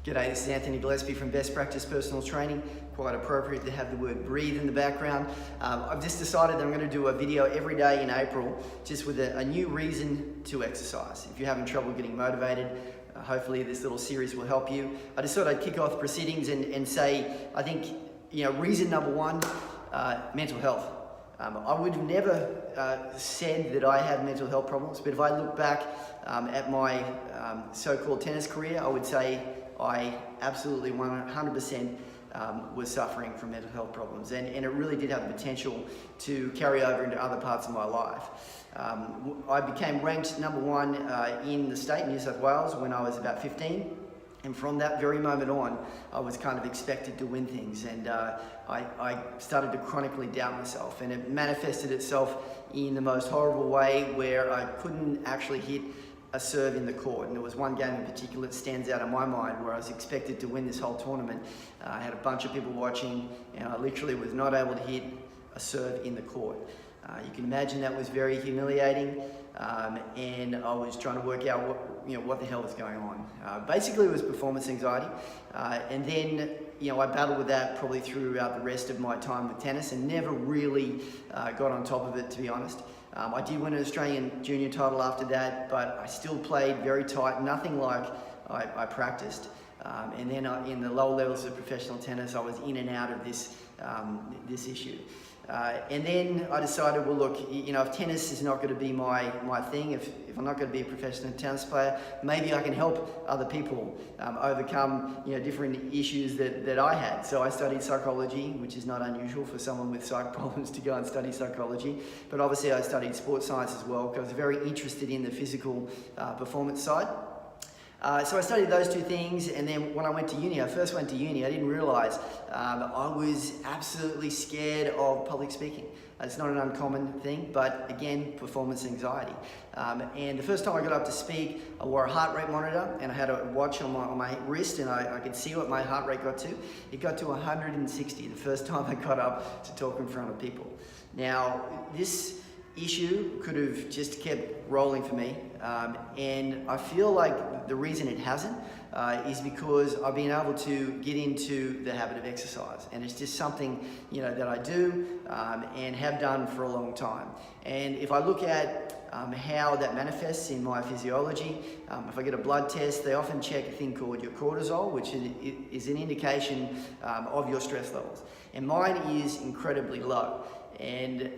G'day, this is Anthony Gillespie from Best Practice Personal Training. Quite appropriate to have the word breathe in the background. I've just decided that I'm going to do a video every day in April just with a new reason to exercise. If you're having trouble getting motivated, hopefully this little series will help you. I just thought I'd kick off proceedings and say, I think, reason number one, mental health. I would have never said that I have mental health problems, but if I look back at my so-called tennis career, I would say I absolutely 100% was suffering from mental health problems, and it really did have the potential to carry over into other parts of my life. I became ranked number one in the state, New South Wales, when I was about 15. And from that very moment on, I was kind of expected to win things, and I started to chronically doubt myself, and it manifested itself in the most horrible way where I couldn't actually hit a serve in the court. And there was one game in particular that stands out in my mind where I was expected to win this whole tournament. I had a bunch of people watching, and I literally was not able to hit a serve in the court. You can imagine that was very humiliating, and I was trying to work out what the hell was going on. Basically, it was performance anxiety, and then I battled with that probably throughout the rest of my time with tennis, and never really got on top of it, to be honest. I did win an Australian junior title after that, but I still played very tight, nothing like I practiced. And then in the lower levels of professional tennis, I was in and out of this issue. And then I decided, well, look, if tennis is not going to be my thing, if I'm not going to be a professional tennis player, maybe I can help other people overcome different issues that I had. So I studied psychology, which is not unusual for someone with psych problems to go and study psychology. But obviously I studied sports science as well, because I was very interested in the physical performance side. So I studied those two things, and then when I went to uni, I didn't realize I was absolutely scared of public speaking. It's not an uncommon thing, but again, performance anxiety. And the first time I got up to speak, I wore a heart rate monitor, and I had a watch on my wrist, and I could see what my heart rate got to. It got to 160 the first time I got up to talk in front of people. Now, this issue could have just kept rolling for me, and I feel like the reason it hasn't is because I've been able to get into the habit of exercise, and it's just something that I do and have done for a long time. And if I look at how that manifests in my physiology, if I get a blood test, they often check a thing called your cortisol, which is an indication of your stress levels, and mine is incredibly low. And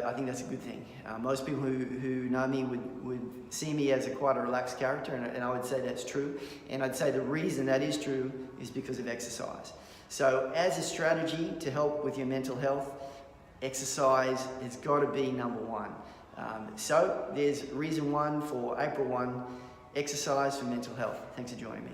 I think that's a good thing. Most people who know me would see me as quite a relaxed character, and I would say that's true. And I'd say the reason that is true is because of exercise. So as a strategy to help with your mental health, exercise has got to be number one. So there's reason one for April 1, exercise for mental health. Thanks for joining me.